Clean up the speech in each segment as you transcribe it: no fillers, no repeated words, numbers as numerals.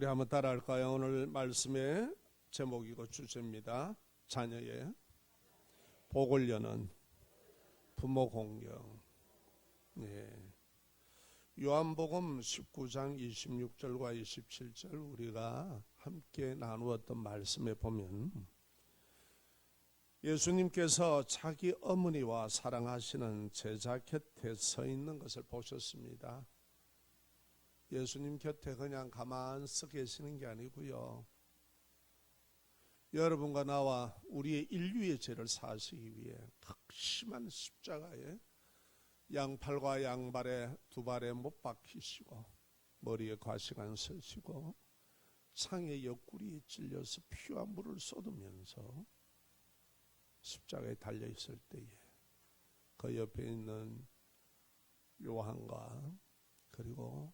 우리 한번 따라할까요? 오늘 말씀의 제목이고 주제입니다. 자녀의 복을 여는 부모 공경. 요한복음 19장 26절과 27절 우리가 함께 나누었던 말씀에 보면 예수님께서 자기 어머니와 사랑하시는 제자 곁에 서 있는 것을 보셨습니다. 예수님 곁에 그냥 가만 서 계시는 게 아니고요, 여러분과 나와 우리의 인류의 죄를 사시기 위해 극심한 십자가에 양팔과 양발에 두 발에 못 박히시고 머리에 과시관 서시고 창에 옆구리에 찔려서 피와 물을 쏟으면서 십자가에 달려있을 때에 그 옆에 있는 요한과 그리고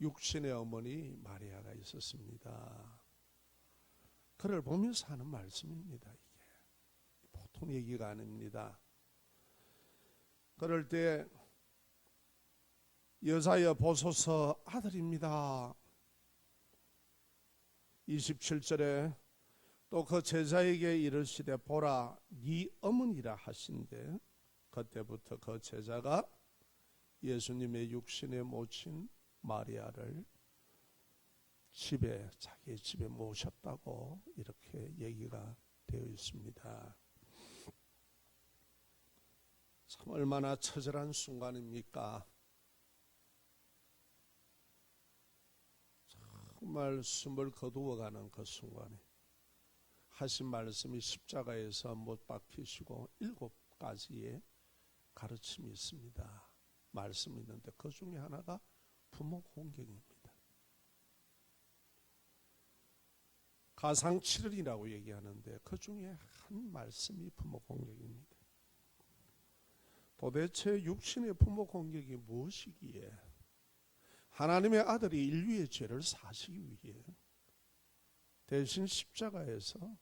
육신의 어머니 마리아가 있었습니다. 그를 보면서 하는 말씀입니다. 이게 보통 얘기가 아닙니다. 그럴 때 여자여 보소서 아들입니다. 27절에 또 그 제자에게 이르시되 보라 네 어머니라 하신대, 그때부터 그 제자가 예수님의 육신의 모친 마리아를 자기 집에 모셨다고 이렇게 얘기가 되어 있습니다. 참 얼마나 처절한 순간입니까? 정말 숨을 거두어가는 그 순간에 하신 말씀이 십자가에서 못 박히시고 7가지의 가르침이 있습니다. 말씀이 있는데 그 중에 하나가 부모 공경입니다. 가상칠언이라고 얘기하는데 그 중에 한 말씀이 부모 공경입니다. 도대체 육신의 부모 공경이 무엇이기에 하나님의 아들이 인류의 죄를 사시기 위해 대신 십자가에서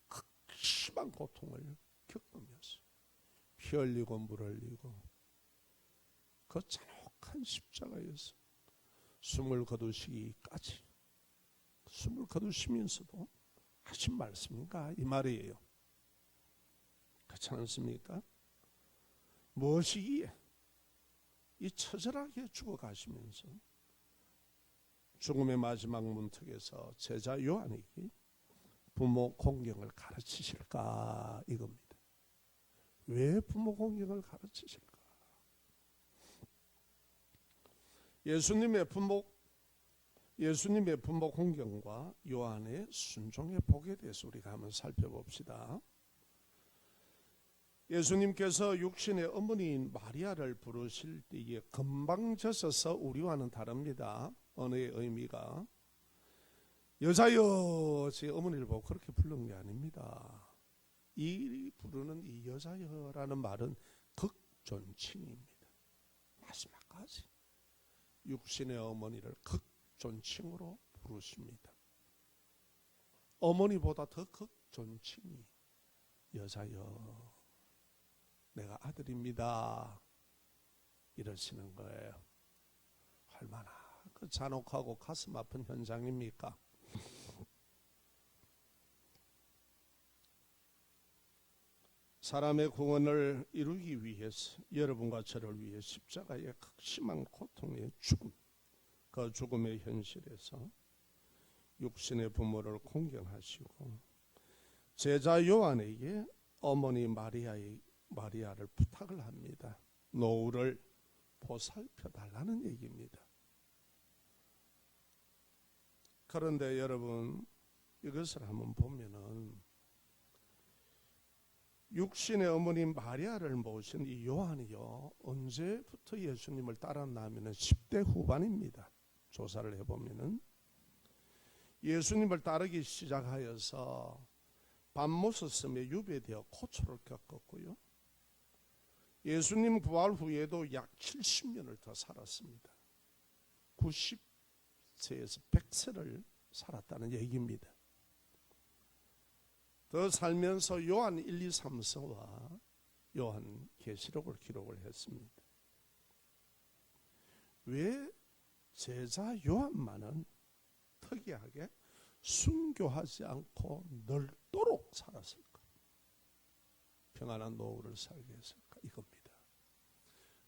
극심한 고통을 겪으면서 피 흘리고 물 흘리고 그 잔혹한 십자가에서 숨을 거두시기까지, 숨을 거두시면서도 하신 말씀인가 이 말이에요. 그렇지 않습니까? 무엇이기에 이 처절하게 죽어가시면서 죽음의 마지막 문턱에서 제자 요한에게 부모 공경을 가르치실까 이겁니다. 왜 부모 공경을 가르치실까? 예수님의 부모 공경과 요한의 순종의 복에 대해서 우리가 한번 살펴봅시다. 예수님께서 육신의 어머니인 마리아를 부르실 때에 건방져서 우리와는 다릅니다. 언어의 의미가 여자여 제 어머니를 보고 그렇게 부른 게 아닙니다. 이 부르는 이 여자여라는 말은 극존칭입니다. 마지막까지 육신의 어머니를 극존칭으로 부르십니다. 어머니보다 더 극존칭이 여자여 내가 아들입니다 이러시는 거예요. 얼마나 그 잔혹하고 가슴 아픈 현장입니까? 사람의 구원을 이루기 위해서 여러분과 저를 위해 십자가의 극심한 고통의 죽음, 그 죽음의 현실에서 육신의 부모를 공경하시고 제자 요한에게 어머니 마리아를 부탁을 합니다. 노후를 보살펴 달라는 얘기입니다. 그런데 여러분 이것을 한번 보면은 육신의 어머니 마리아를 모신 이 요한이요, 언제부터 예수님을 따랐나 하면은 10대 후반입니다. 조사를 해보면은 예수님을 따르기 시작하여서 밤모습에 유배되어 고초를 겪었고요, 예수님 부활 후에도 약 70년을 더 살았습니다. 90세에서 100세를 살았다는 얘기입니다. 더 살면서 요한 1, 2, 3서와 요한 계시록을 기록을 했습니다. 왜 제자 요한만은 더 특이하게 순교하지 않고 넓도록 살았을까? 평안한 노후를 살게 했을까? 이겁니다.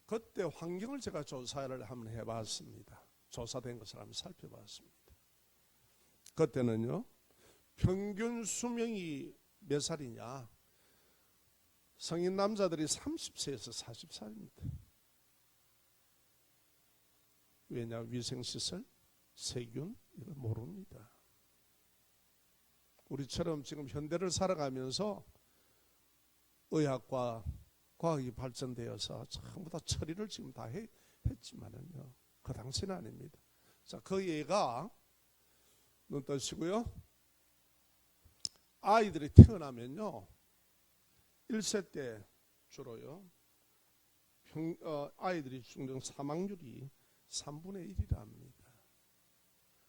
그때 환경을 제가 조사를 한번 해봤습니다. 조사된 것을 한번 살펴봤습니다. 그때는요, 평균 수명이 몇 살이냐? 성인 남자들이 30세에서 40살입니다. 왜냐? 위생시설, 세균, 이걸 모릅니다. 우리처럼 지금 현대를 살아가면서 의학과 과학이 발전되어서 전부 다 처리를 지금 다 했지만은요, 그 당시는 아닙니다. 자, 그 얘가 눈 뜨시고요. 아이들이 태어나면요, 1세 때 주로요, 아이들이 죽는 사망률이 3분의 1이라 합니다.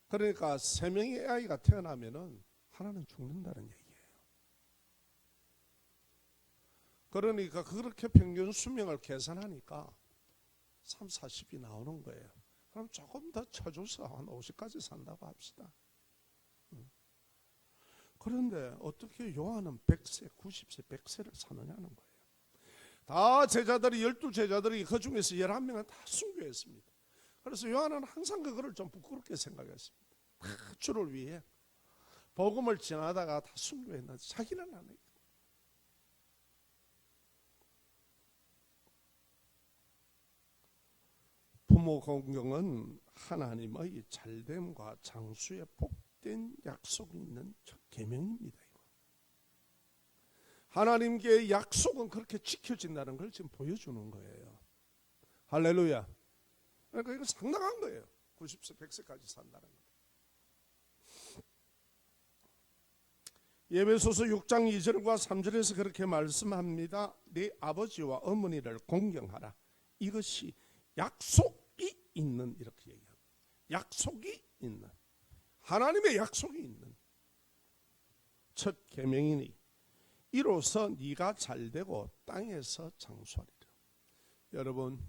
그러니까 3명의 아이가 태어나면은 하나는 죽는다는 얘기예요. 그러니까 그렇게 평균 수명을 계산하니까 3, 40이 나오는 거예요. 그럼 조금 더 쳐줘서 한 50까지 산다고 합시다. 그런데 어떻게 요한은 100세, 90세, 100세를 사느냐는 거예요. 다 제자들이 12제자들이 그 중에서 11명은 다 순교했습니다. 그래서 요한은 항상 그거를 좀 부끄럽게 생각했습니다. 다 주를 위해 복음을 전하다가 다 순교했는데 자기는 안 해요. 부모 공경은 하나님의 잘됨과 장수의 복된 약속이 있는 계명입니다. 하나님께 약속은 그렇게 지켜진다는 걸 지금 보여주는 거예요. 할렐루야. 그러니까 이거 상당한 거예요. 90세, 100세까지 산다는 거. 에베소서 6장 2절과 3절에서 그렇게 말씀합니다. 네 아버지와 어머니를 공경하라. 이것이 약속이 있는, 이렇게 얘기합니다. 약속이 있는, 하나님의 약속이 있는 첫 계명이니 이로써 네가 잘되고 땅에서 장수하리라. 여러분,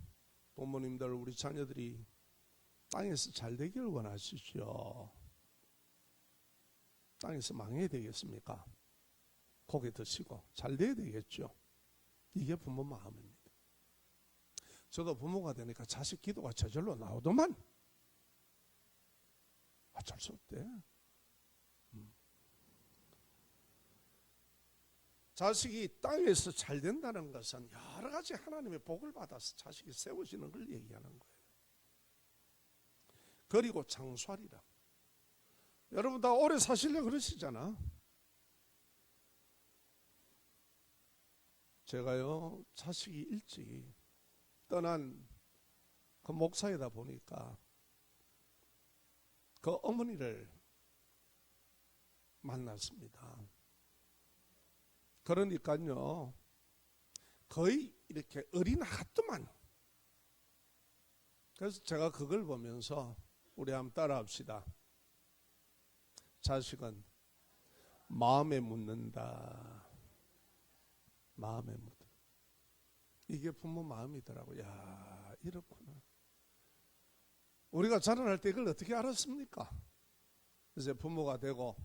부모님들, 우리 자녀들이 땅에서 잘되기를 원하시죠? 땅에서 망해야 되겠습니까? 고개 드시고 잘돼야 되겠죠. 이게 부모 마음입니다. 저도 부모가 되니까 자식 기도가 저절로 나오더만 어쩔 수 없대. 자식이 땅에서 잘 된다는 것은 여러 가지 하나님의 복을 받아서 자식이 세워지는 걸 얘기하는 거예요. 그리고 장수하리라. 여러분 다 오래 사시려고 그러시잖아. 제가요, 자식이 일찍 떠난 그 목사이다 보니까 그 어머니를 만났습니다. 그러니까요, 거의 이렇게 어린 아가씨만. 그래서 제가 그걸 보면서 우리 한번 따라 합시다. 자식은 마음에 묻는다. 마음에 묻어. 이게 부모 마음이더라고요. 야, 이렇구나. 우리가 자라날 때 이걸 어떻게 알았습니까? 이제 부모가 되고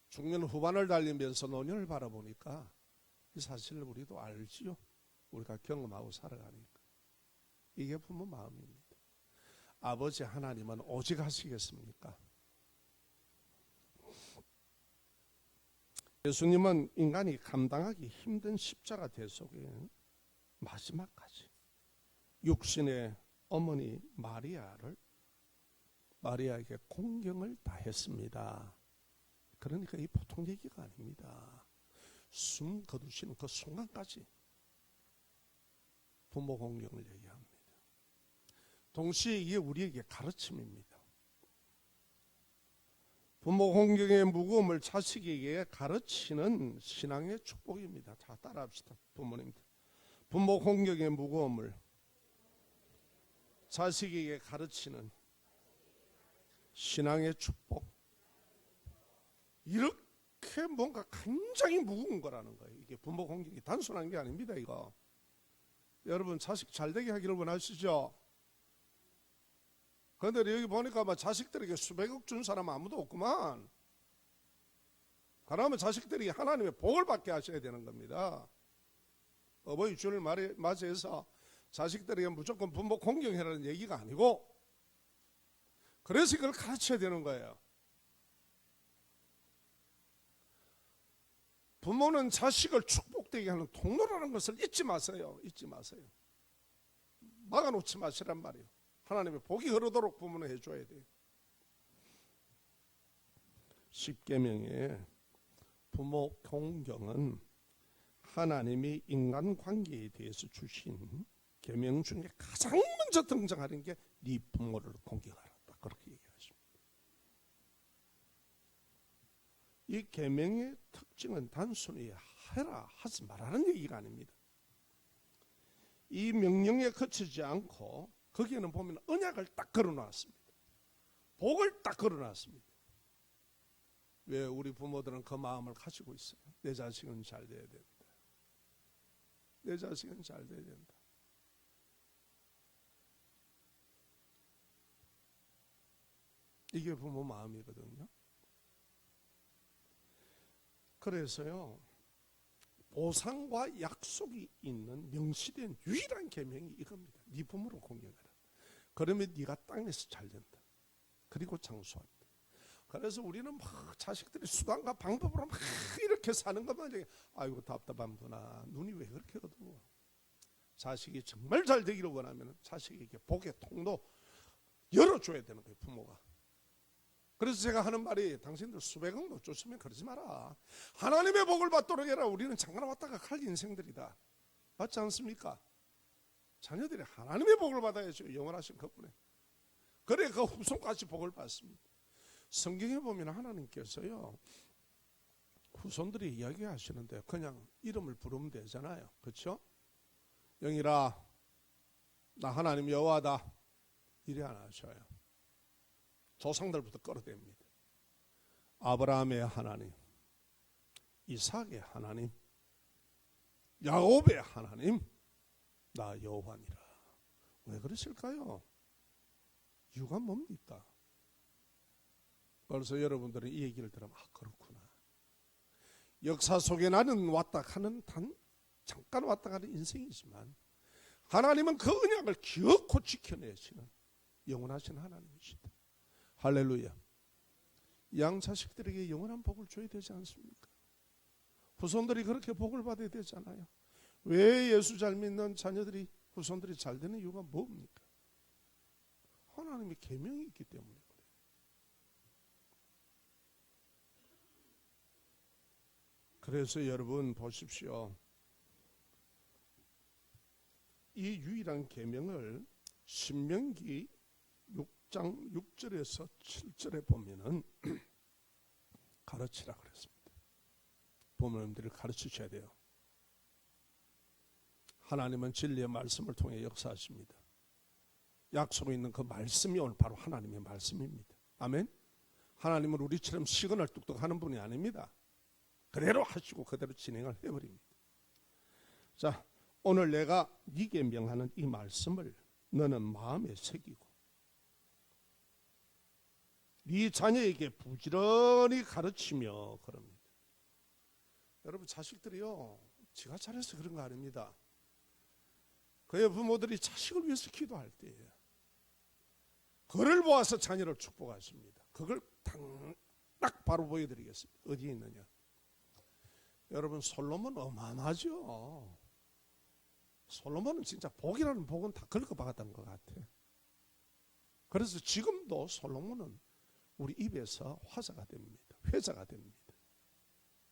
중년 후반을 달리면서 노년을 바라보니까 이 사실을 우리도 알지요. 우리가 경험하고 살아가니까. 이게 부모 마음입니다. 아버지 하나님은 오직 하시겠습니까? 예수님은 인간이 감당하기 힘든 십자가 대속에 마지막까지 육신의 어머니 마리아에게 공경을 다했습니다. 그러니까 이 보통 얘기가 아닙니다. 숨 거두시는 그 순간까지 부모 공경을 얘기합니다. 동시에 이게 우리에게 가르침입니다. 부모 공경의 무거움을 자식에게 가르치는 신앙의 축복입니다. 자, 따라합시다. 부모님들. 부모 공경의 무거움을 자식에게 가르치는 신앙의 축복. 이렇게 뭔가 굉장히 무거운 거라는 거예요. 이게 부모 공경이 단순한 게 아닙니다. 이거. 여러분 자식 잘되게 하기를 원하시죠? 그런데 여기 보니까 막 자식들에게 수백억 준 사람 아무도 없구만. 그러면 자식들이 하나님의 복을 받게 하셔야 되는 겁니다. 어버이 주를 맞이해서 자식들에게 무조건 부모 공경해라는 얘기가 아니고, 그래서 이걸 가르쳐야 되는 거예요. 부모는 자식을 축복되게 하는 통로라는 것을 잊지 마세요. 잊지 마세요. 막아놓지 마시란 말이에요. 하나님의 복이 흐르도록 부모는 해줘야 돼요. 십계명의 부모 공경은 하나님이 인간관계에 대해서 주신 계명 중에 가장 먼저 등장하는 게 네 부모를 공경하라, 그렇게 얘기하십니다. 이 계명의 특징은 단순히 해라 하지 말라는 얘기가 아닙니다. 이 명령에 그치지 않고 거기에는 보면 언약을 딱 걸어놨습니다. 복을 딱 걸어놨습니다. 왜 우리 부모들은 그 마음을 가지고 있어요? 내 자식은 잘 돼야 된다. 내 자식은 잘 돼야 된다. 이게 부모 마음이거든요. 그래서요, 보상과 약속이 있는 명시된 유일한 계명이 이겁니다. 네 부모를 공경해라. 그러면 네가 땅에서 잘 된다. 그리고 장수한다. 그래서 우리는 막 자식들이 수단과 방법으로 막 이렇게 사는 것만, 아이고 답답한구나. 눈이 왜 그렇게 어두워. 자식이 정말 잘 되기를 원하면 자식에게 복의 통로 열어줘야 되는 거예요, 부모가. 그래서 제가 하는 말이, 당신들 수백억 못 줬으면 그러지 마라. 하나님의 복을 받도록 해라. 우리는 잠깐 왔다가 갈 인생들이다. 맞지 않습니까? 자녀들이 하나님의 복을 받아야죠. 영원하신 그분에. 그래 그 후손까지 복을 받습니다. 성경에 보면 하나님께서요, 후손들이 이야기하시는데 그냥 이름을 부르면 되잖아요. 그렇죠? 영이라 나 하나님 여호와다 이래 안 하셔요. 조상들부터 끌어댑니다. 아브라함의 하나님, 이삭의 하나님, 야곱의 하나님, 나 여호와니라. 왜 그러실까요? 이유가 뭡니까? 벌써 여러분들은 이 얘기를 들으면 그렇구나. 역사 속에 나는 왔다 가는 잠깐 왔다 가는 인생이지만 하나님은 그 언약을 기어코 지켜내시는 영원하신 하나님이시다. 할렐루야. 양자식들에게 영원한 복을 줘야 되지 않습니까? 후손들이 그렇게 복을 받아야 되잖아요. 왜 예수 잘 믿는 자녀들이, 후손들이 잘 되는 이유가 뭡니까? 하나님의 계명이 있기 때문에 그래요. 그래서 여러분 보십시오. 이 유일한 계명을 신명기 6장 6절에서 7절에 보면은 가르치라 그랬습니다. 부모님들을 가르치셔야 돼요. 하나님은 진리의 말씀을 통해 역사하십니다. 약속이 있는 그 말씀이 오늘 바로 하나님의 말씀입니다. 아멘. 하나님은 우리처럼 시그널 뚝뚝 하는 분이 아닙니다. 그대로 하시고 그대로 진행을 해버립니다. 자, 오늘 내가 네게 명하는 이 말씀을 너는 마음에 새기고 네 자녀에게 부지런히 가르치며 그럽니다. 여러분, 자식들이요, 지가 잘해서 그런 거 아닙니다. 그의 부모들이 자식을 위해서 기도할 때예요. 그를 보아서 자녀를 축복하십니다. 그걸 딱 바로 보여드리겠습니다. 어디에 있느냐? 여러분, 솔로몬 어마어마하죠. 솔로몬은 진짜 복이라는 복은 다 긁어박았다는 것 같아요. 그래서 지금도 솔로몬은 우리 입에서 화자가 됩니다. 회자가 됩니다.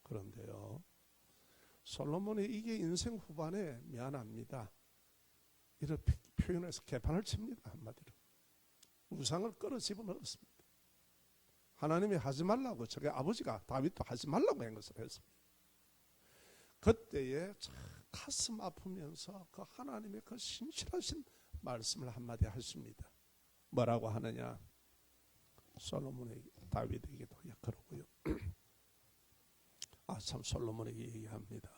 그런데요, 솔로몬의 이게 인생 후반에 미안합니다. 이렇게 표현해서 개판을 칩니다. 한마디로. 우상을 끌어 집어넣었습니다. 하나님이 하지 말라고, 저게 아버지가 다윗도 하지 말라고 한 것을 했습니다. 그때에 가슴 아프면서 그 하나님의 그 신실하신 말씀을 한마디 하십니다. 뭐라고 하느냐? 솔로몬에게, 다윗에게도 그러고요. 참 솔로몬에게 얘기합니다.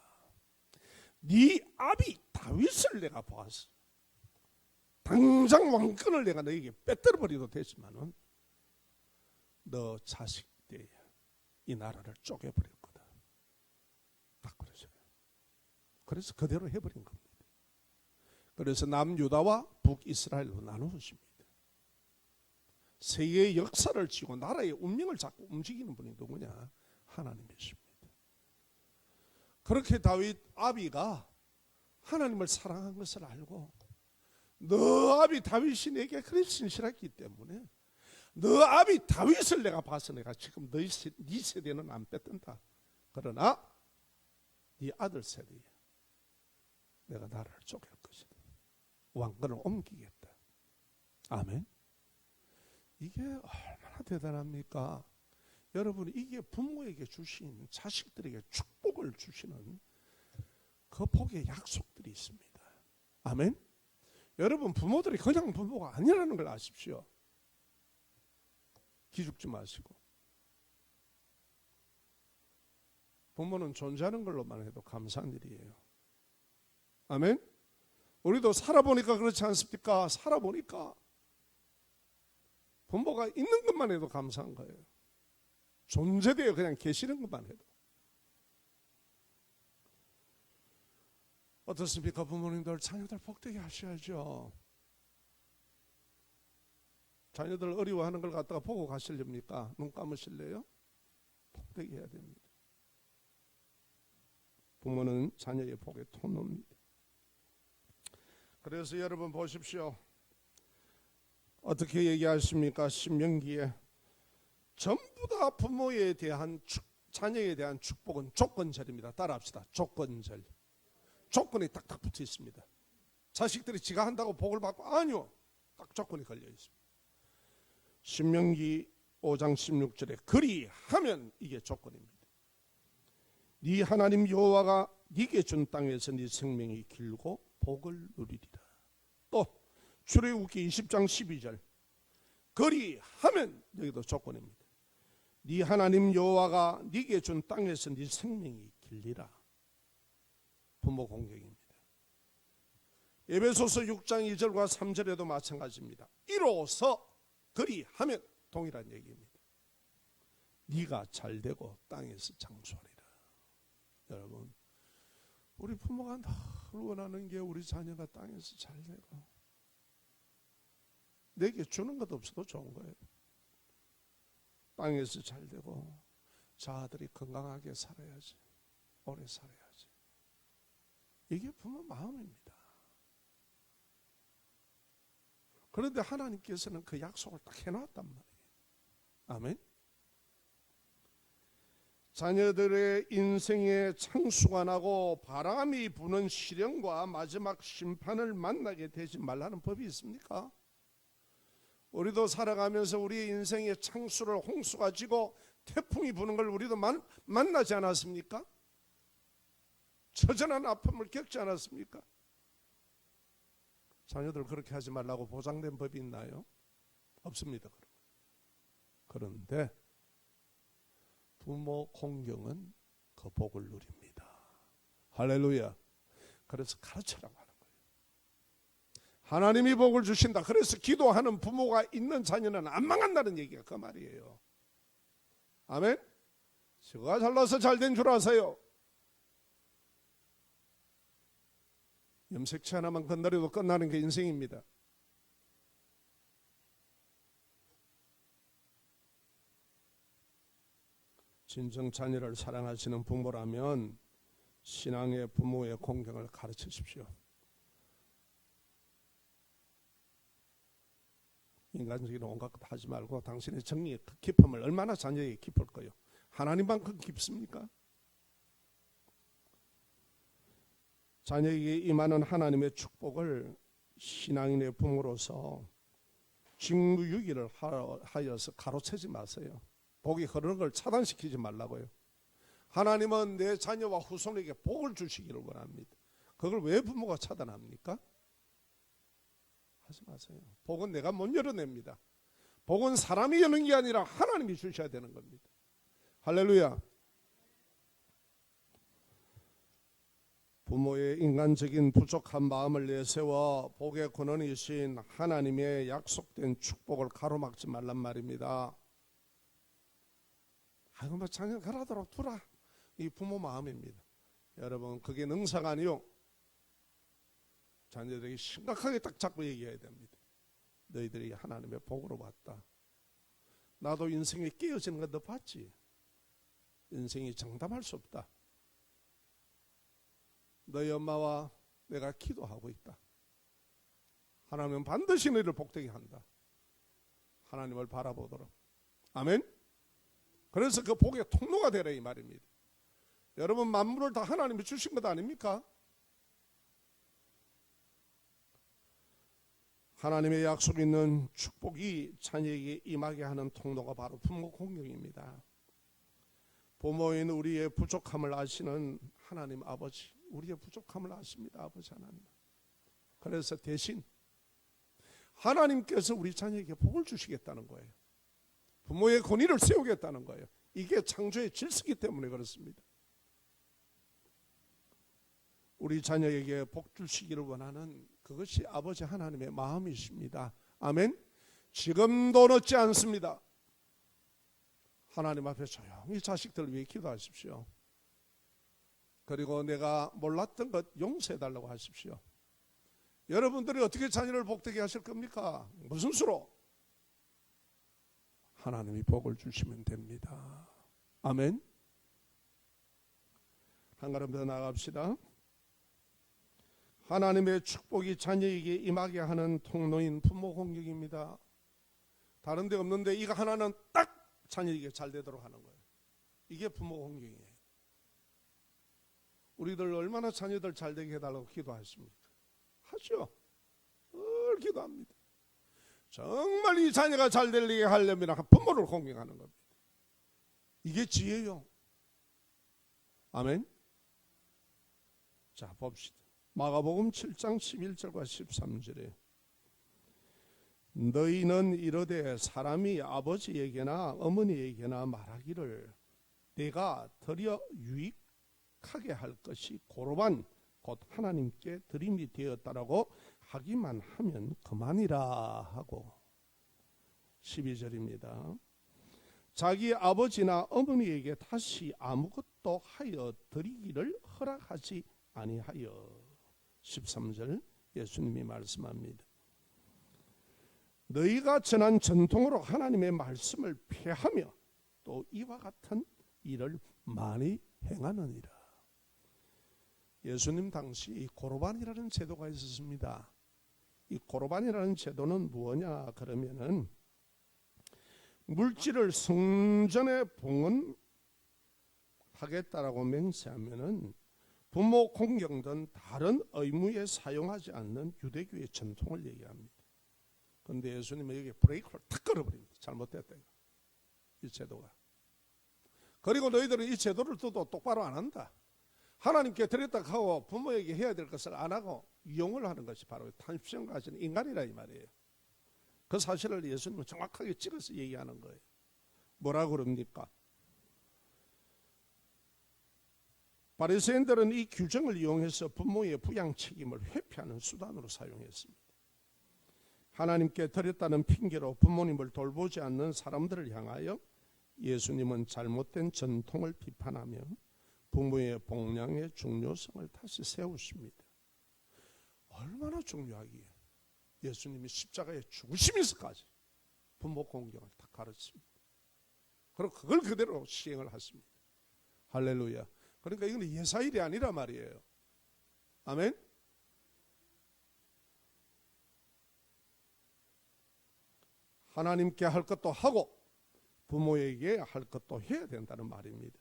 네 아비 다윗을 내가 보았어. 당장 왕권을 내가 너에게 빼뜨려 버려도 되지만은 너 자식 때에 이 나라를 쪼개버릴 거다. 딱 그러셔요. 그래서 그대로 해버린 겁니다. 그래서 남유다와 북이스라엘로 나누었습니다. 세계의 역사를 쥐고 나라의 운명을 잡고 움직이는 분이 누구냐? 하나님이십니다. 그렇게 다윗 아비가 하나님을 사랑한 것을 알고 너 아비 다윗이 내게 그리 신실했기 때문에 너 아비 다윗을 내가 봐서 내가 지금 네 세대는 안 뺏든다. 그러나 네 아들 세대에 내가 나라를 쪼갤 것이다. 왕권을 옮기겠다. 아멘. 이게 얼마나 대단합니까? 여러분, 이게 부모에게 주신 자식들에게 축복을 주시는 그 복의 약속들이 있습니다. 아멘. 여러분, 부모들이 그냥 부모가 아니라는 걸 아십시오. 기죽지 마시고. 부모는 존재하는 걸로만 해도 감사한 일이에요. 아멘. 우리도 살아보니까 그렇지 않습니까? 살아보니까 부모가 있는 것만 해도 감사한 거예요. 존재되어 그냥 계시는 것만 해도. 어떻습니까? 부모님들 자녀들 복되게 하셔야죠. 자녀들 어려워하는 걸 갖다가 보고 가시렵니까? 눈 감으실래요? 복되게 해야 됩니다. 부모는 자녀의 복의 통로입니다. 그래서 여러분 보십시오. 어떻게 얘기하십니까? 신명기에 전부 다 부모에 대한 자녀에 대한 축복은 조건절입니다. 따라합시다. 조건절. 조건이 딱딱 붙어 있습니다. 자식들이 지가 한다고 복을 받고 아니요. 딱 조건이 걸려 있습니다. 신명기 5장 16절에 그리하면 이게 조건입니다. 네 하나님 여호와가 네게 준 땅에서 네 생명이 길고 복을 누리리라. 또 출애굽기 20장 12절 그리하면 여기도 조건입니다. 네 하나님 여호와가 네게 준 땅에서 네 생명이 길리라. 부모 공경입니다. 에베소서 6장 2절과 3절에도 마찬가지입니다. 이로써 그리하면 동일한 얘기입니다. 네가 잘되고 땅에서 장수하리라. 여러분, 우리 부모가 늘 원하는 게 우리 자녀가 땅에서 잘되고 내게 주는 것도 없어도 좋은 거예요. 땅에서 잘되고 자아들이 건강하게 살아야지, 오래 살아야지. 이게 부모 마음입니다. 그런데 하나님께서는 그 약속을 딱 해놨단 말이에요. 아멘. 자녀들의 인생에 창수가 나고 바람이 부는 시련과 마지막 심판을 만나게 되지 말라는 법이 있습니까? 우리도 살아가면서 우리의 인생에 창수를 홍수가 지고 태풍이 부는 걸 우리도 만나지 않았습니까? 처절한 아픔을 겪지 않았습니까? 자녀들 그렇게 하지 말라고 보장된 법이 있나요? 없습니다. 그런데 부모 공경은 그 복을 누립니다. 할렐루야. 그래서 가르쳐라고 하는 거예요. 하나님이 복을 주신다. 그래서 기도하는 부모가 있는 자녀는 안 망한다는 얘기가 그 말이에요. 아멘. 저가 잘나서 잘된 줄 아세요? 염색체 하나만 건드려도 끝나는 게 인생입니다. 진정 자녀를 사랑하시는 부모라면 신앙의 부모의 공경을 가르치십시오. 인간적인 온갖 것 하지 말고 당신의 정의의 깊음을 얼마나 자녀에게 깊을 거요. 하나님만큼 깊습니까? 자녀에게 임하는 하나님의 축복을 신앙인의 부모로서 직무유기를 하여서 가로채지 마세요. 복이 흐르는 걸 차단시키지 말라고요. 하나님은 내 자녀와 후손에게 복을 주시기를 원합니다. 그걸 왜 부모가 차단합니까? 하지 마세요. 복은 내가 못 열어냅니다. 복은 사람이 여는 게 아니라 하나님이 주셔야 되는 겁니다. 할렐루야. 부모의 인간적인 부족한 마음을 내세워 복의 근원이신 하나님의 약속된 축복을 가로막지 말란 말입니다. 아이고 뭐 자녀 가라도록 두라, 이 부모 마음입니다. 여러분, 그게 능사가 아니요, 자녀들에게 심각하게 딱 잡고 얘기해야 됩니다. 너희들이 하나님의 복으로 왔다. 나도 인생에 깨어지는 거 너 봤지? 인생이 장담할 수 없다. 너희 엄마와 내가 기도하고 있다. 하나님은 반드시 너희를 복되게 한다. 하나님을 바라보도록. 아멘. 그래서 그 복의 통로가 되라 이 말입니다. 여러분, 만물을 다 하나님이 주신 것 아닙니까? 하나님의 약속 있는 축복이 자녀에게 임하게 하는 통로가 바로 부모 공경입니다. 부모인 우리의 부족함을 아시는 하나님 아버지, 우리의 부족함을 아십니다. 아버지 하나님. 그래서 대신 하나님께서 우리 자녀에게 복을 주시겠다는 거예요. 부모의 권위를 세우겠다는 거예요. 이게 창조의 질서이기 때문에 그렇습니다. 우리 자녀에게 복 주시기를 원하는 그것이 아버지 하나님의 마음이십니다. 아멘. 지금도 늦지 않습니다. 하나님 앞에 조용히 자식들 위해 기도하십시오. 그리고 내가 몰랐던 것 용서해달라고 하십시오. 여러분들이 어떻게 자녀를 복되게 하실 겁니까? 무슨 수로? 하나님이 복을 주시면 됩니다. 아멘. 한 걸음 더 나갑시다. 하나님의 축복이 자녀에게 임하게 하는 통로인 부모 공경입니다. 다른 데 없는데 이거 하나는 딱 자녀에게 잘 되도록 하는 거예요. 이게 부모 공경이에요. 우리들 얼마나 자녀들 잘 되게 해달라고 기도하십니까? 하죠. 늘 기도합니다. 정말 이 자녀가 잘 되게 하려면 부모를 공경하는 겁니다. 이게 지혜요. 아멘. 자, 봅시다. 마가복음 7장 11절과 13절에 너희는 이르되 사람이 아버지에게나 어머니에게나 말하기를 내가 드려 유익하게 할 것이 고로반 곧 하나님께 드림이 되었다라고 하기만 하면 그만이라 하고 12절입니다. 자기 아버지나 어머니에게 다시 아무것도 하여 드리기를 허락하지 아니하여 13절 예수님이 말씀합니다. 너희가 전한 전통으로 하나님의 말씀을 폐하며 또 이와 같은 일을 많이 행하느니라. 예수님 당시 고로반이라는 제도가 있었습니다. 이 고로반이라는 제도는 무엇냐 그러면은 물질을 성전에 봉헌하겠다라고 맹세하면은 부모 공경 등 다른 의무에 사용하지 않는 유대교의 전통을 얘기합니다. 그런데 예수님은 여기 브레이크를 탁 걸어버립니다. 잘못됐다 이 제도가. 그리고 너희들은 이 제도를 또 똑바로 안 한다. 하나님께 드렸다 하고 부모에게 해야 될 것을 안 하고 이용을 하는 것이 바로 탐심을 가진 인간이라 이 말이에요. 그 사실을 예수님은 정확하게 찍어서 얘기하는 거예요. 뭐라고 그럽니까? 바리새인들은 이 규정을 이용해서 부모의 부양 책임을 회피하는 수단으로 사용했습니다. 하나님께 드렸다는 핑계로 부모님을 돌보지 않는 사람들을 향하여 예수님은 잘못된 전통을 비판하며 부모의 복양의 중요성을 다시 세우십니다. 얼마나 중요하기에 예수님이 십자가에 죽으시면서까지 부모 공경을 다 가르칩니다. 그리고 그걸 그대로 시행을 하십니다. 할렐루야. 그러니까 이건 예사일이 아니라 말이에요. 아멘. 하나님께 할 것도 하고 부모에게 할 것도 해야 된다는 말입니다.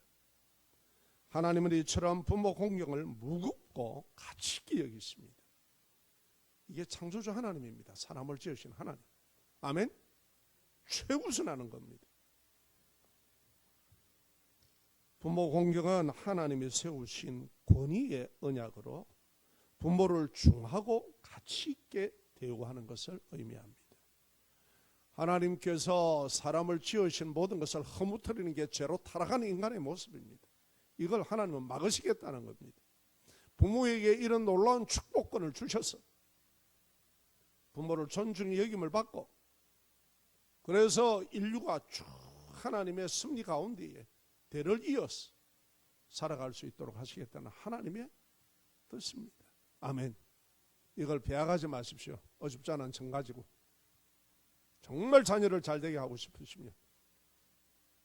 하나님은 이처럼 부모 공경을 무겁고 가치 있게 여기십니다. 이게 창조주 하나님입니다. 사람을 지으신 하나님. 아멘. 최우선하는 겁니다. 부모 공경은 하나님이 세우신 권위의 언약으로 부모를 중하고 가치 있게 대우하는 것을 의미합니다. 하나님께서 사람을 지으신 모든 것을 허무트리는 게 죄로 타락하는 인간의 모습입니다. 이걸 하나님은 막으시겠다는 겁니다. 부모에게 이런 놀라운 축복권을 주셔서 부모를 존중히 여김을 받고, 그래서 인류가 쭉 하나님의 섭리 가운데에 대를 이어서 살아갈 수 있도록 하시겠다는 하나님의 뜻입니다. 아멘. 이걸 배워가지 마십시오. 어줍지 않은 정 가지고. 정말 자녀를 잘되게 하고 싶으시면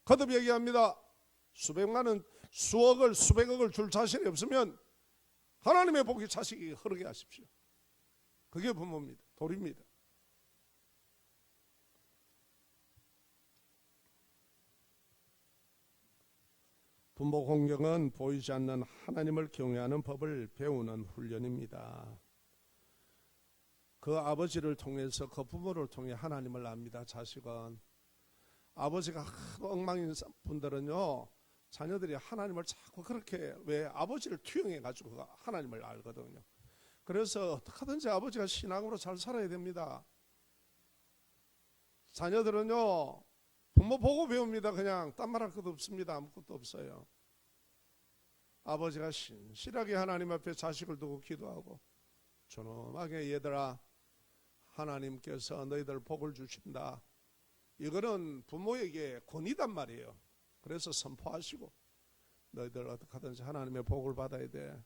거듭 얘기합니다. 수백만 원, 수억을, 수백억을 줄 자신이 없으면 하나님의 복이 자식에게 흐르게 하십시오. 그게 부모입니다. 도리입니다. 부모 공경은 보이지 않는 하나님을 경외하는 법을 배우는 훈련입니다. 그 아버지를 통해서, 그 부모를 통해 하나님을 압니다. 자식은. 아버지가 하도 엉망인 분들은요, 자녀들이 하나님을 자꾸 그렇게, 왜 아버지를 투영해 가지고 하나님을 알거든요. 그래서 어떻게든지 아버지가 신앙으로 잘 살아야 됩니다. 자녀들은요, 부모 보고 배웁니다. 그냥 딴 말할 것도 없습니다. 아무것도 없어요. 아버지가 신실하게 하나님 앞에 자식을 두고 기도하고, 존엄하게 얘들아, 하나님께서 너희들 복을 주신다. 이거는 부모에게 권위단 말이에요. 그래서 선포하시고, 너희들 어떻게 하든지 하나님의 복을 받아야 돼.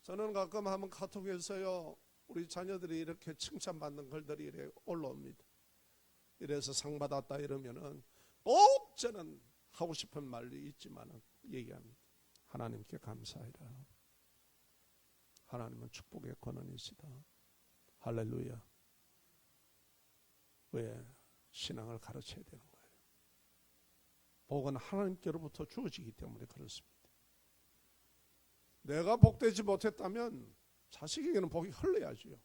저는 가끔 한번 카톡에서요, 우리 자녀들이 이렇게 칭찬받는 글들이 이렇게 올라옵니다. 이래서 상 받았다 이러면은 꼭 저는 하고 싶은 말이 있지만은 얘기합니다. 하나님께 감사해라. 하나님은 축복의 권한이시다. 할렐루야. 왜? 신앙을 가르쳐야 되는 거예요. 복은 하나님께로부터 주어지기 때문에 그렇습니다. 내가 복되지 못했다면 자식에게는 복이 흘러야지요.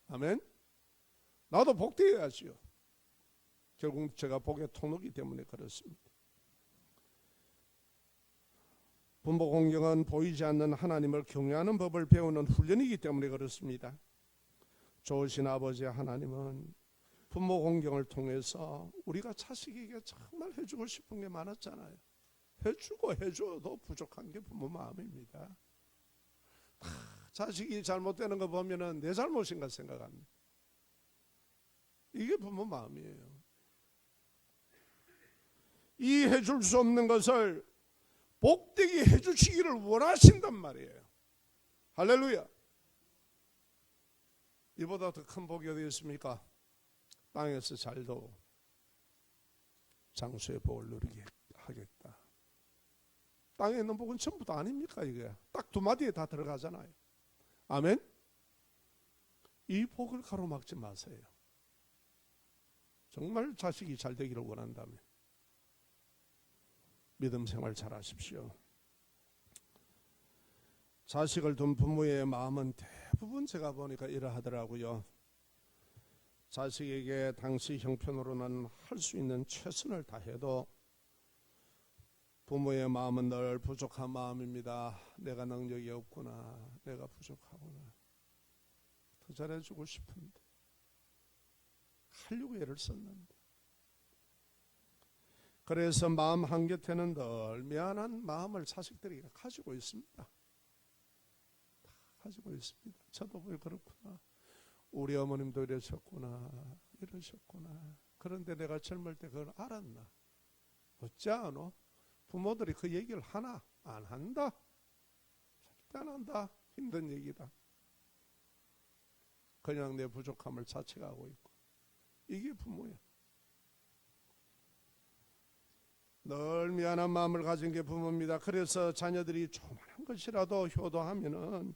아멘. 나도 복되어야지요. 결국 제가 복의 통로이기 때문에 그렇습니다. 부모 공경은 보이지 않는 하나님을 경외하는 법을 배우는 훈련이기 때문에 그렇습니다. 좋으신 아버지 하나님은 부모 공경을 통해서 우리가 자식에게 정말 해주고 싶은 게 많았잖아요. 해주고 해줘도 부족한 게 부모 마음입니다. 자식이 잘못되는 거 보면은 내 잘못인가 생각합니다. 이게 부모 마음이에요. 이 해줄 수 없는 것을 복되게 해주시기를 원하신단 말이에요. 할렐루야. 이보다 더 큰 복이 어디 있습니까? 땅에서 잘도 장수의 복을 누리게 하겠다. 땅에 있는 복은 전부 다 아닙니까? 이게 딱 두 마디에 다 들어가잖아요. 아멘. 이 복을 가로막지 마세요. 정말 자식이 잘 되기를 원한다면 믿음 생활 잘 하십시오. 자식을 둔 부모의 마음은 대부분 제가 보니까 이러하더라고요. 자식에게 당시 형편으로는 할 수 있는 최선을 다해도 부모의 마음은 늘 부족한 마음입니다. 내가 능력이 없구나. 내가 부족하구나. 더 잘해주고 싶은데 하려고 애를 썼는데. 그래서 마음 한곁에는 늘 미안한 마음을 자식들이 가지고 있습니다. 가지고 있습니다. 저도 왜 그렇구나. 우리 어머님도 이러셨구나. 이러셨구나. 그런데 내가 젊을 때 그걸 알았나? 어찌 않어? 부모들이 그 얘기를 하나? 안 한다. 절대 안 한다. 힘든 얘기다. 그냥 내 부족함을 자책하고 있고. 이게 부모야. 늘 미안한 마음을 가진 게 부모입니다. 그래서 자녀들이 조그만한 것이라도 효도하면은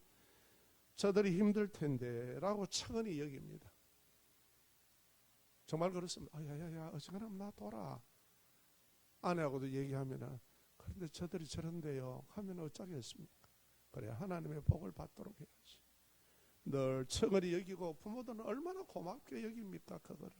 저들이 힘들 텐데 라고 차근히 여깁니다. 정말 그렇습니다. 야야야 어지간하면 나 둬라. 아내하고도 얘기하면은 그런데 저들이 저런데요 하면 어쩌겠습니까? 그래 하나님의 복을 받도록 해야지. 늘 청을히 여기고 부모들은 얼마나 고맙게 여깁니까 그거를.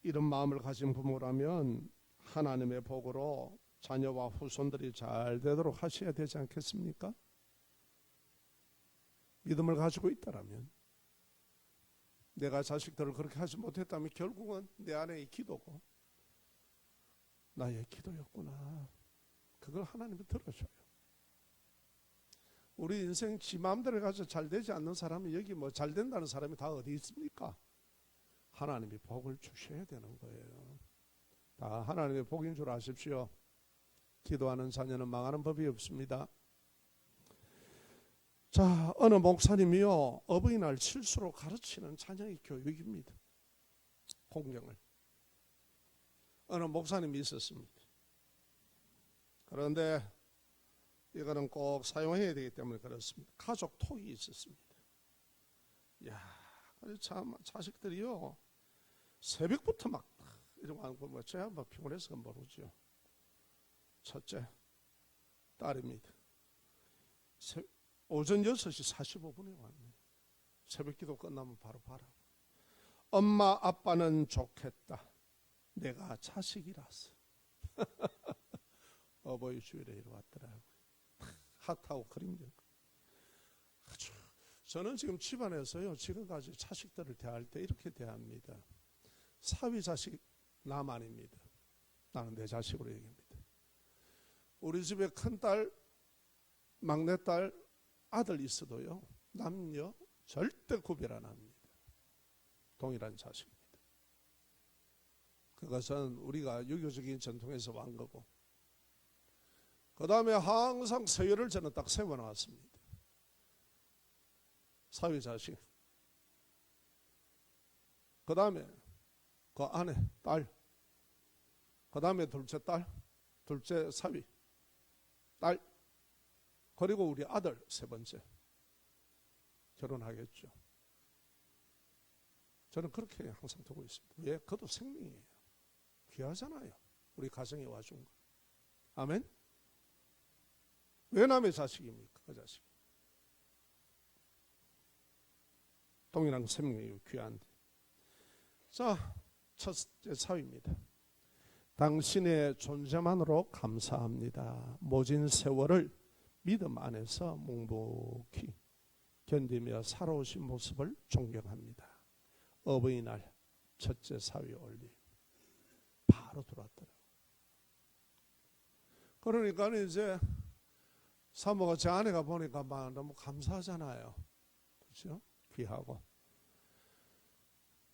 이런 마음을 가진 부모라면 하나님의 복으로 자녀와 후손들이 잘 되도록 하셔야 되지 않겠습니까? 믿음을 가지고 있다라면 내가 자식들을 그렇게 하지 못했다면 결국은 내 안의 기도고 나의 기도였구나. 그걸 하나님이 들어줘요. 우리 인생 지 마음대로 가서 잘 되지 않는 사람이 여기 뭐 잘 된다는 사람이 다 어디 있습니까? 하나님이 복을 주셔야 되는 거예요. 다 하나님의 복인 줄 아십시오. 기도하는 자녀는 망하는 법이 없습니다. 자, 어느 목사님이요, 어버이날 실수로 가르치는 자녀의 교육입니다. 공경을. 어느 목사님이 있었습니다. 그런데 이거는 꼭 사용해야 되기 때문에 그렇습니다. 가족 톡이 있었습니다. 야, 참 자식들이요, 새벽부터 막 이러고 하는 거 뭐 제가 뭐 피곤해서 모르죠. 첫째 딸입니다. 오전 6시 45분에 왔네요. 새벽기도 끝나면 바로 봐라. 엄마 아빠는 좋겠다. 내가 자식이라서. 어버이 주일에 이리 왔더라고요. 핫하고 그림자. 저는 지금 집안에서요, 지금까지 자식들을 대할 때 이렇게 대합니다. 사위 자식 나만입니다. 나는 내 자식으로 얘기합니다. 우리 집에 큰딸, 막내딸, 아들 있어도요, 남녀 절대 구별 안 합니다. 동일한 자식입니다. 그것은 우리가 유교적인 전통에서 왔는 거고, 그 다음에 항상 서열을 저는 딱 세워놨습니다. 사위 자식, 그 다음에 그 아내, 딸, 그 다음에 둘째 딸, 둘째 사위, 딸, 그리고 우리 아들 세 번째. 결혼하겠죠. 저는 그렇게 항상 두고 있습니다. 왜? 그것도 생명이에요. 귀하잖아요. 우리 가정에 와준 거. 아멘? 왜 남의 자식입니까? 그 자식. 동일한 생명이에요. 귀한데. 자, 첫째 사위입니다. 당신의 존재만으로 감사합니다. 모진 세월을 믿음 안에서 묵묵히 견디며 살아오신 모습을 존경합니다. 어버이날 첫째 사위 올리 바로 들어왔더라고요. 그러니까 이제 사모가 제 아내가 보니까 막 너무 감사하잖아요. 그렇죠? 귀하고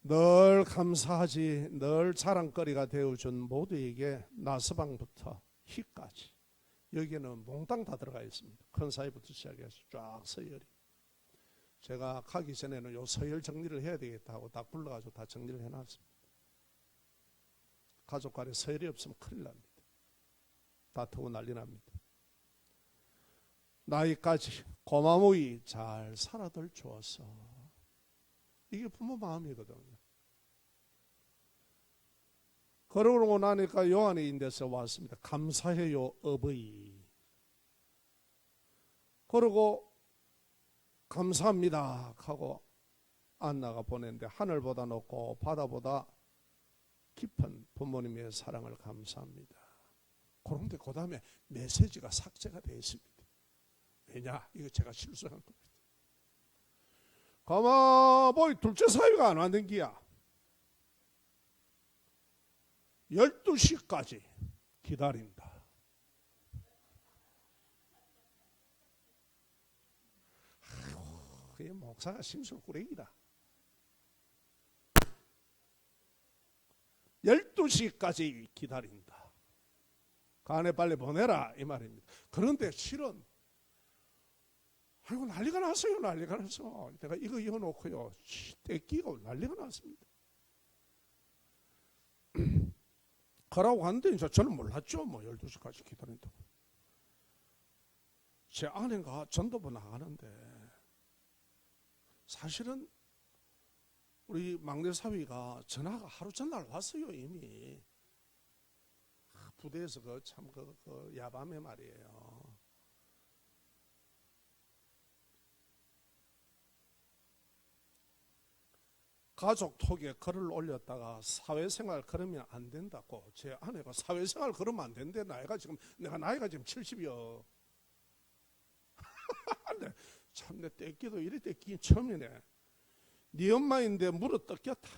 늘 감사하지, 늘 자랑거리가 되어준 모두에게 나서방부터 희까지 여기는 몽땅 다 들어가 있습니다. 큰 사위부터 시작해서 쫙 서열이. 제가 가기 전에는 요 서열 정리를 해야 되겠다 하고 다 불러가지고 다 정리를 해놨습니다. 가족 간에 서열이 없으면 큰일 납니다. 다투고 난리 납니다. 나이까지 고마무이 잘 살아들 주어서. 이게 부모 마음이거든요. 그러고 나니까 요한의 인데서 왔습니다. 감사해요 어버이. 그러고 감사합니다 하고 안나가 보냈는데 하늘보다 높고 바다보다 깊은 부모님의 사랑을 감사합니다. 그런데 그 다음에 메시지가 삭제가 되어 있습니다. 왜냐? 이거 제가 실수한 겁니다. 가마보이 둘째 사위가 안 왔는 기야. 12시까지 기다린다. 아이고, 이 목사가 심술꾸레기다. 12시까지 기다린다. 그 안에 빨리 보내라 이 말입니다. 그런데 실은 아이고 난리가 났어요. 난리가 나서 내가 이거 이어놓고요 떼끼고 난리가 났습니다. 가라고 하는데 저는 몰랐죠. 뭐 12시까지 기다린다고. 제 아내가 전도부 나가는데 사실은 우리 막내 사위가 전화가 하루 전날 왔어요. 이미 부대에서 그 야밤에 말이에요. 가족 톡에 글을 올렸다가 사회생활 그러면 안 된다고. 제 아내가 사회생활 그러면 안 된대. 내가 나이가 지금 70이요. 참내 떼끼도 이래 떼끼긴 처음이네. 네 엄마인데 물어 뜯겼다.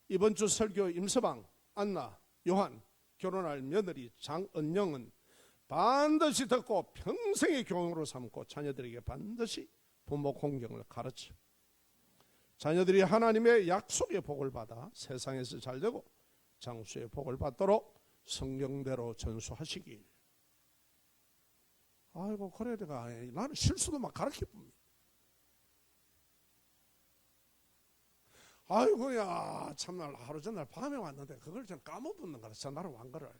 이번 주 설교 임서방, 안나, 요한 결혼할 며느리 장은영은 반드시 듣고 평생의 교훈으로 삼고 자녀들에게 반드시 부모 공경을 가르쳐 자녀들이 하나님의 약속의 복을 받아 세상에서 잘되고 장수의 복을 받도록 성경대로 전수하시길. 아이고 그래 내가 나는 실수도 막 가르쳐봅니다. 아이고 야 참날 하루 전날 밤에 왔는데 그걸 좀 까먹었는 거라 전화를 완 거를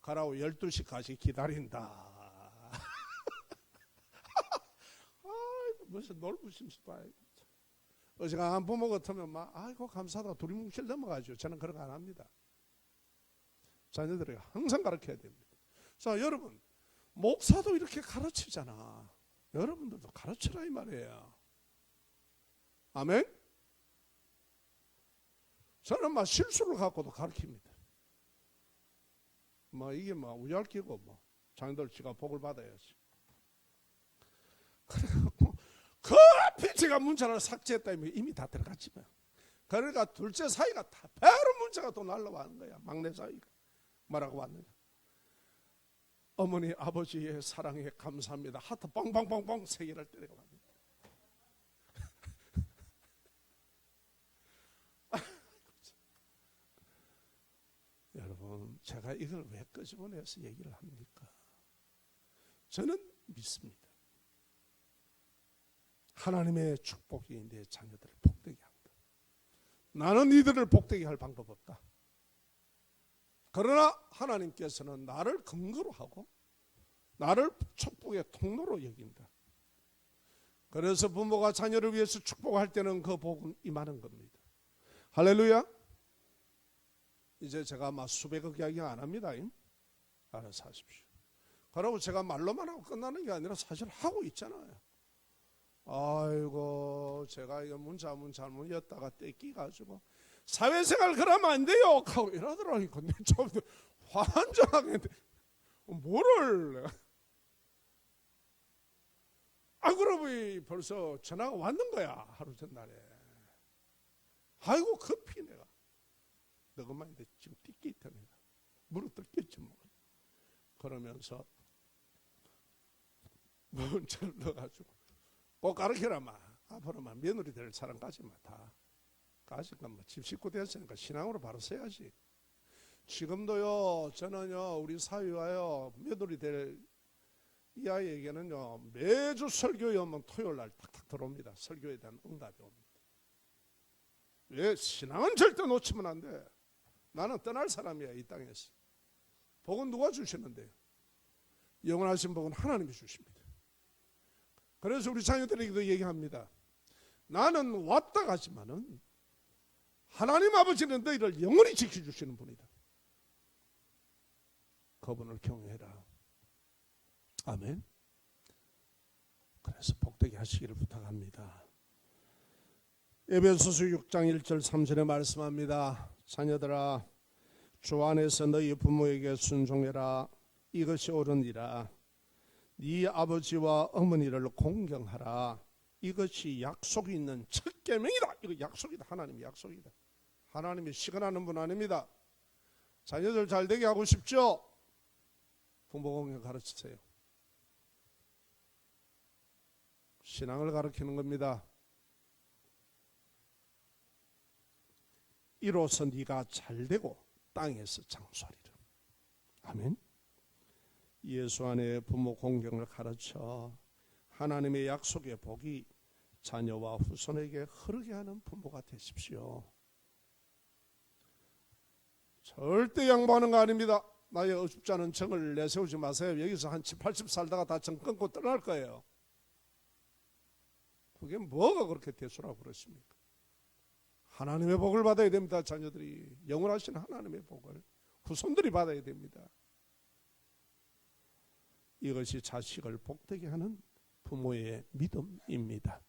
가라고 12시까지 기다린다. 아이고 무슨 놀부심스 봐요. 어지간한 부모 같으면 막 아이고 감사하다 둘이 뭉칠 넘어가죠. 저는 그런 거 안 합니다. 자녀들에게 항상 가르쳐야 됩니다. 자 여러분 목사도 이렇게 가르치잖아. 여러분들도 가르쳐라 이 말이에요. 아멘. 저는 막 실수를 갖고도 가르칩니다. 뭐 이게 뭐 우열기고 뭐 자녀들 지가 복을 받아야지. 그래갖고 급히 제가 문자를 삭제했다면 이미 다 들어갔지만 그러니까 둘째 사이가 다 바로 문자가 또 날라와는 거야. 막내 사이가 뭐라고 왔느냐. 어머니 아버지의 사랑에 감사합니다. 하트 뻥뻥뻥뻥 3개를 때리고 왔는데 여러분 제가 이걸 왜 끄집어내서 얘기를 합니까? 저는 믿습니다. 하나님의 축복이 내 자녀들을 복되게 한다. 나는 이들을 복되게 할 방법 없다. 그러나 하나님께서는 나를 근거로 하고 나를 축복의 통로로 여긴다. 그래서 부모가 자녀를 위해서 축복할 때는 그 복은 임하는 겁니다. 할렐루야. 이제 제가 막 수백억 이야기 안 합니다. 알아서 하십시오. 그러고 제가 말로만 하고 끝나는 게 아니라 사실 하고 있잖아요. 아이고 제가 이거 문자 잘못 였다가 떼끼가지고 사회생활 그러면 안 돼요 하고 이러더라니까 좀 환장하게 뭐를 그러면 벌써 전화가 왔는 거야. 하루 전날에. 아이고 급히 내가 너그만인데 지금 띠끼 있다 내가 무릎 뜯겠지 뭐. 그러면서 문자를 넣어가지고 꼭 가르쳐라 마. 앞으로만 며느리 될 사람까지 다 가지가 뭐 집 식구 됐으니까 신앙으로 바로 써야지. 지금도요 저는요 우리 사위와요 며느리 될 이 아이에게는요 매주 설교에 오면 토요일 날 탁탁 들어옵니다. 설교에 대한 응답이 옵니다. 왜? 신앙은 절대 놓치면 안 돼. 나는 떠날 사람이야 이 땅에서. 복은 누가 주시는데요? 영원하신 복은 하나님이 주십니다. 그래서 우리 자녀들에게도 얘기합니다. 나는 왔다 가지만은 하나님 아버지는 너희를 영원히 지켜주시는 분이다. 그분을 경외해라. 아멘. 그래서 복되게 하시기를 부탁합니다. 에베소서 6장 1절 3절에 말씀합니다. 자녀들아 주 안에서 너희 부모에게 순종해라. 이것이 옳으니라. 네 아버지와 어머니를 공경하라. 이것이 약속이 있는 첫 계명이다. 이거 약속이다. 하나님 약속이다. 하나님이 시건하는 분 아닙니다. 자녀들 잘되게 하고 싶죠? 부모 공경 가르치세요. 신앙을 가르치는 겁니다. 이로써 네가 잘되고 땅에서 장수하리라. 아멘. 예수 안에 부모 공경을 가르쳐 하나님의 약속의 복이 자녀와 후손에게 흐르게 하는 부모가 되십시오. 절대 양보하는 거 아닙니다. 나의 어줍지 않은 정을 내세우지 마세요. 여기서 한 70, 80 살다가 다 정 끊고 떠날 거예요. 그게 뭐가 그렇게 대수라고 그러십니까? 하나님의 복을 받아야 됩니다. 자녀들이 영원하신 하나님의 복을 후손들이 받아야 됩니다. 이것이 자식을 복되게 하는 부모의 믿음입니다.